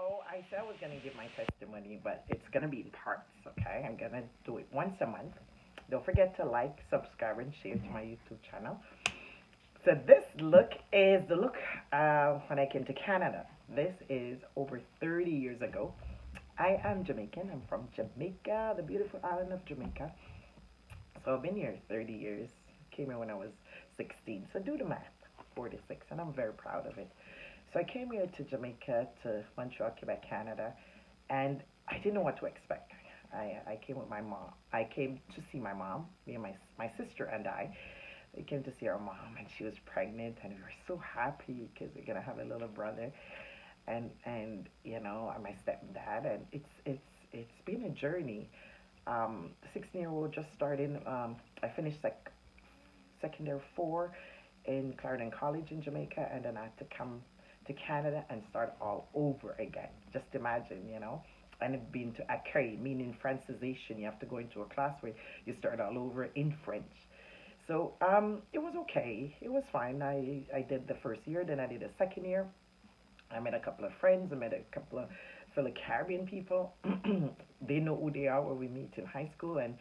So I said I was gonna give my testimony, but it's gonna be in parts. Okay, I'm gonna do it once a month. Don't forget to like, subscribe, and share to my YouTube channel. So this look is the look when I came to Canada. This is over 30 years ago. I am Jamaican. I'm from Jamaica, the beautiful island of Jamaica. So I've been here 30 years. Came here when I was 16. So do the math, 46, and I'm very proud of it. So I came here to Jamaica, to Montreal, Quebec, Canada, and I didn't know what to expect. I came with my mom. I came to see my mom, me and my sister and I. We came to see our mom, and she was pregnant, and we were so happy because we're gonna have a little brother, and and my stepdad, and it's been a journey. 16-year-old just starting. I finished secondary four in Clarendon College in Jamaica, and then I had to come to Canada and start all over again. Just imagine, And it been to accueil, meaning Francisation. You have to go into a class where you start all over in French. So it was okay. It was fine. I did the first year, then I did the second year. I met a couple of friends. I met a couple of fellow Caribbean people. They know who they are where we meet in high school, and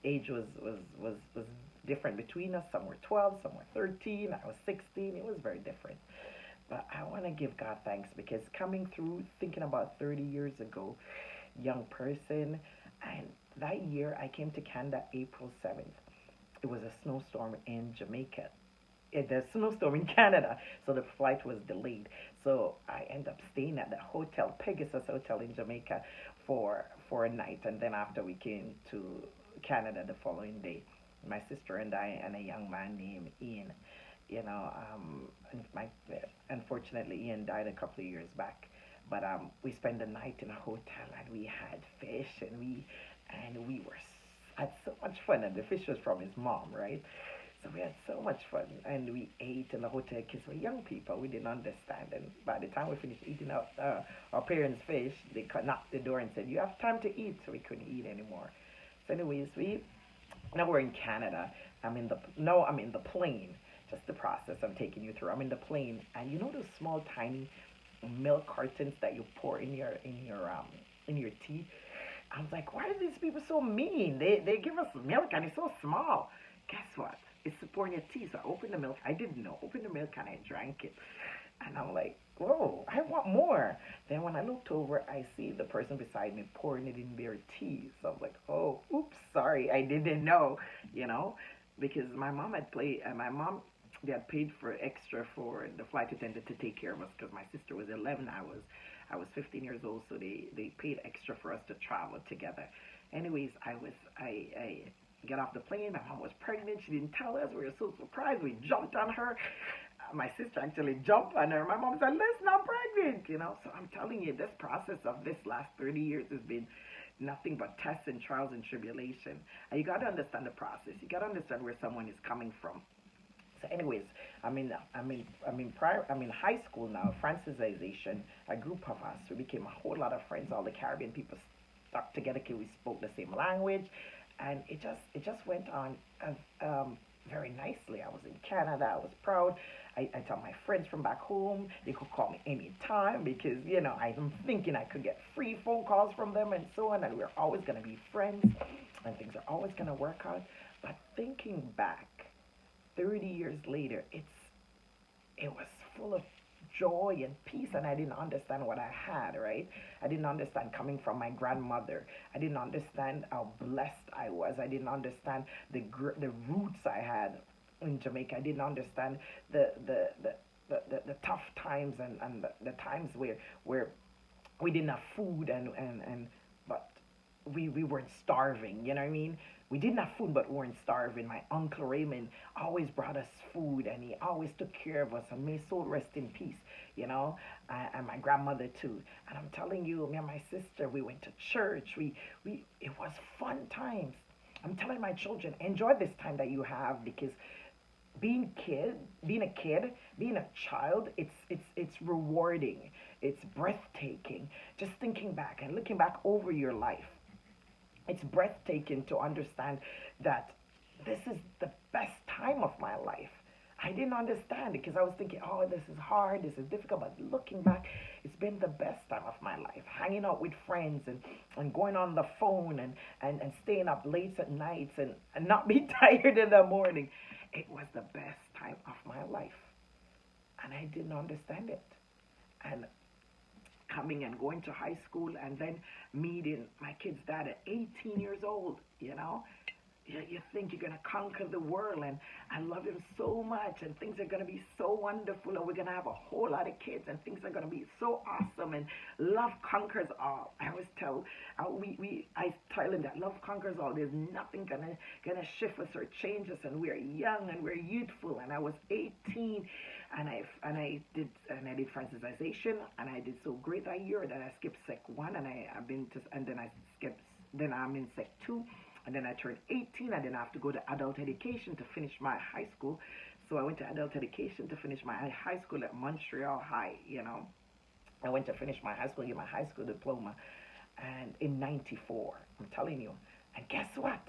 age was different between us. Some were 12, some were 13. I was 16. It was very different. But I want to give God thanks because coming through, thinking about 30 years ago, young person, and that year I came to Canada April 7th. It was a snowstorm in Jamaica. The snowstorm in Canada, so the flight was delayed. So I ended up staying at the hotel, Pegasus Hotel in Jamaica, for a night, and then after we came to Canada the following day, my sister and I and a young man named Ian. And unfortunately Ian died a couple of years back, but we spent the night in a hotel and we had fish and we had so much fun, and the fish was from his mom, right? So we had so much fun, and we ate in the hotel because we're young people. We didn't understand, and by the time we finished eating our parents' fish, they knocked the door and said, "You have time to eat," so we couldn't eat anymore. So, anyways, we now we're in Canada. I'm in the plane. Just the process I'm taking you through. I'm in the plane, and you know those small, tiny milk cartons that you pour in your tea. I was like, why are these people so mean? They give us milk and it's so small. Guess what? It's pouring your tea. So I opened the milk. I didn't know. Opened the milk and I drank it. And I'm like, whoa, I want more. Then when I looked over, I see the person beside me pouring it in their tea. So I was like, oh, oops, sorry, I didn't know, you know, because my mom, they had paid for extra for the flight attendant to take care of us because my sister was 11. I was 15 years old, so they paid extra for us to travel together. Anyways, I got off the plane. My mom was pregnant. She didn't tell us. We were so surprised. We jumped on her. My sister actually jumped on her. My mom said, "Listen, I'm pregnant." So I'm telling you, this process of this last 30 years has been nothing but tests and trials and tribulation. And you got to understand the process. You got to understand where someone is coming from. So, anyways, I'm in high school now. Francisization. A group of us. We became a whole lot of friends. All the Caribbean people stuck together because we spoke the same language, and it just went on very nicely. I was in Canada. I was proud. I tell my friends from back home they could call me anytime because I'm thinking I could get free phone calls from them and so on, and we're always gonna be friends, and things are always gonna work out. But thinking back, 30 years later, it was full of joy and peace, and I didn't understand what I had, right? I didn't understand coming from my grandmother. I didn't understand how blessed I was. I didn't understand the roots I had in Jamaica. I didn't understand the tough times and the times where we didn't have food, and but we weren't starving, you know what I mean? We didn't have food, but we weren't starving. My uncle Raymond always brought us food, and he always took care of us, and may soul rest in peace, and my grandmother too. And I'm telling you, me and my sister, we went to church. We It was fun times. I'm telling my children, enjoy this time that you have because being a kid, being a child, it's rewarding. It's breathtaking. Just thinking back and looking back over your life, it's breathtaking to understand that this is the best time of my life. I didn't understand it because I was thinking, oh, this is hard, this is difficult. But looking back, it's been the best time of my life. Hanging out with friends and going on the phone and staying up late at nights and not be tired in the morning. It was the best time of my life. And I didn't understand it. And coming and going to high school and then meeting my kid's dad at 18 years old, you think you're going to conquer the world, and I love him so much, and things are going to be so wonderful, and we're going to have a whole lot of kids, and things are going to be so awesome, and love conquers all. I always tell, I tell him that love conquers all. There's nothing gonna shift us or change us, and we're young and we're youthful. And I was 18, and I did francisization, and I did so great that year that I skipped Sec 1, and then I skipped, then I'm in Sec 2, and then I turned 18, and then I have to go to adult education to finish my high school. So I went to adult education to finish my high school at Montreal High. I went to finish my high school, get my high school diploma, and in '94, I'm telling you. And guess what?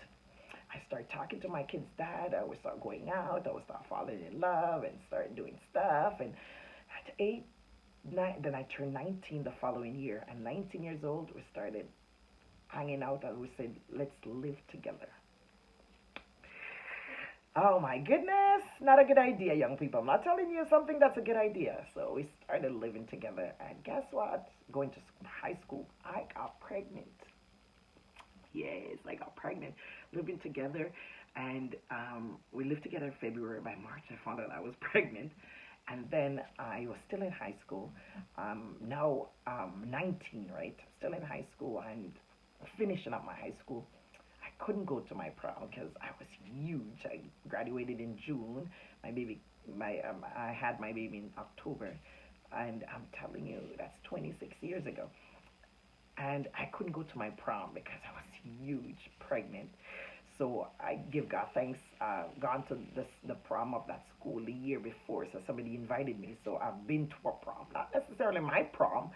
I started talking to my kid's dad. I would start going out. I would start falling in love and start doing stuff. And at 8, 9, then I turned 19 the following year. And 19 years old, we started hanging out, and we said, let's live together. Oh my goodness, not a good idea, young people. I'm not telling you something that's a good idea. So we started living together, and guess what? Going to high school, I got pregnant. Yes, I got pregnant. Living together, and we lived together in February. By March, I found out I was pregnant, and then I was still in high school. Now 19, right? Still in high school and finishing up my high school. I couldn't go to my prom because I was huge. I graduated in June. I had my baby in October, and I'm telling you, that's 26 years ago. And I couldn't go to my prom because I was huge, pregnant. So I give God thanks. Gone to the prom of that school the year before, so somebody invited me. So I've been to a prom, not necessarily my prom,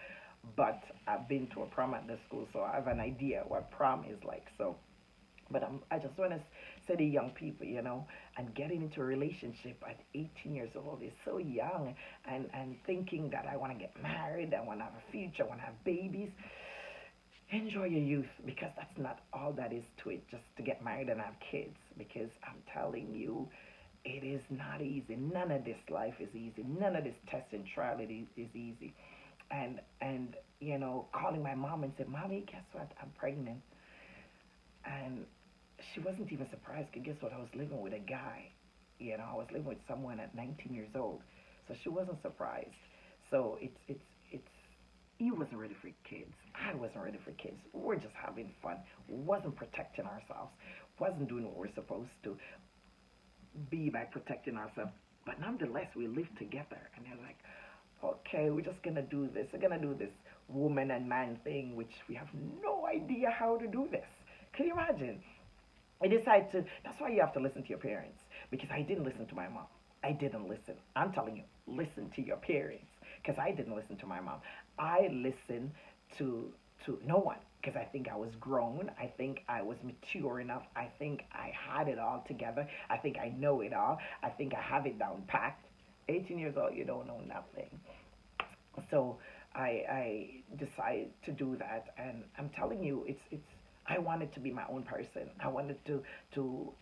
but I've been to a prom at the school, so I have an idea what prom is like. So but I just want to say to young people, and getting into a relationship at 18 years old is so young, and thinking that I want to get married, I want to have a future, I want to have babies. Enjoy your youth, because that's not all that is to it, just to get married and have kids. Because I'm telling you, it is not easy. None of this life is easy. None of this test and trial is easy. And calling my mom and said, Mommy, guess what? I'm pregnant. And she wasn't even surprised, because guess what? I was living with a guy. I was living with someone at 19 years old. So she wasn't surprised. So it's he wasn't ready for kids. I wasn't ready for kids. We're just having fun. Wasn't protecting ourselves. Wasn't doing what we're supposed to be by protecting ourselves. But nonetheless, we lived together. And they're like, okay, we're just gonna do this. We're gonna do this woman and man thing, which we have no idea how to do this. Can you imagine? I decided to. That's why you have to listen to your parents, because I didn't listen to my mom. I didn't listen. I'm telling you, listen to your parents, because I didn't listen to my mom. I listened to no one, because I think I was grown. I think I was mature enough. I think I had it all together. I think I know it all. I think I have it down packed. 18 years old, you don't know nothing. So I decided to do that, and I'm telling you, it's. I wanted to be my own person. I wanted to to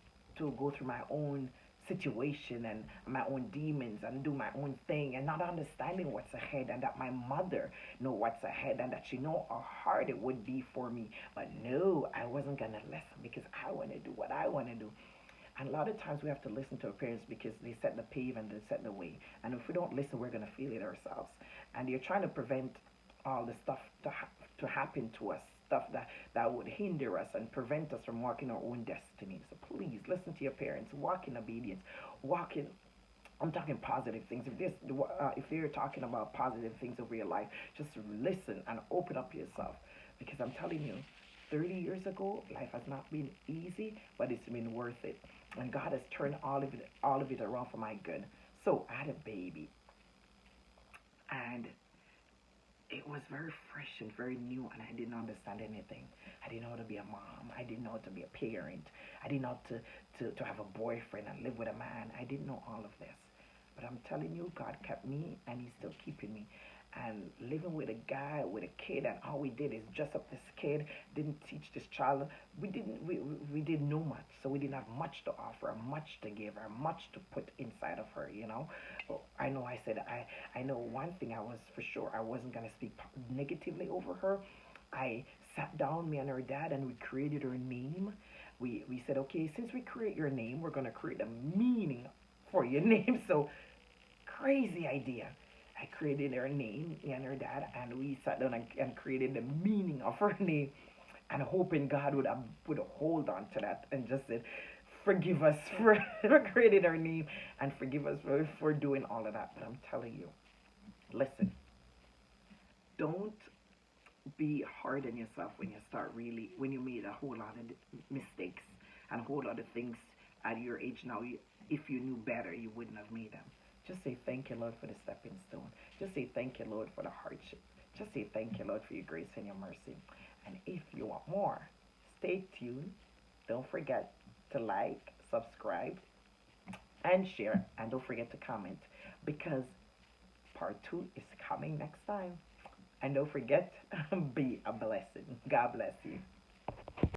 go through my own situation and my own demons and do my own thing, and not understanding what's ahead, and that my mother know what's ahead, and that she know how hard it would be for me. But no, I wasn't gonna listen, because I want to do what I want to do. And a lot of times we have to listen to our parents, because they set the pave and they set the way. And if we don't listen, we're going to feel it ourselves. And you're trying to prevent all the stuff to happen to us, stuff that would hinder us and prevent us from walking our own destiny. So please listen to your parents, walk in obedience, walk in. I'm talking positive things. If they're talking about positive things over your life, just listen and open up yourself, because I'm telling you, 30 years ago, life has not been easy, but it's been worth it. And God has turned all of it around for my good. So I had a baby, and it was very fresh and very new, and I didn't understand anything. I didn't know how to be a mom. I didn't know how to be a parent. I didn't know how to have a boyfriend and live with a man. I didn't know all of this. But I'm telling you, God kept me and He's still keeping me. And living with a guy, with a kid, and all we did is dress up this kid, didn't teach this child. We didn't know much, so we didn't have much to offer, much to give her, much to put inside of her, you know. Oh, I know I said I know one thing I was for sure I wasn't gonna speak negatively over her. I sat down, me and her dad, and we created her name. We said, okay, since we create your name, we're gonna create a meaning for your name. So crazy idea. I created her name, me and her dad, and we sat down and created the meaning of her name, and hoping God would hold on to that and just said, forgive us for, for creating her name and forgive us for doing all of that. But I'm telling you, listen, don't be hard on yourself when you start really when you made a whole lot of mistakes and a whole lot of things at your age now. If you knew better, you wouldn't have made them. Just say thank you, Lord, for the stepping stone. Just say thank you, Lord, for the hardship. Just say thank you, Lord, for your grace and your mercy. And if you want more, stay tuned. Don't forget to like, subscribe, and share. And don't forget to comment because part two is coming next time. And don't forget, be a blessing. God bless you.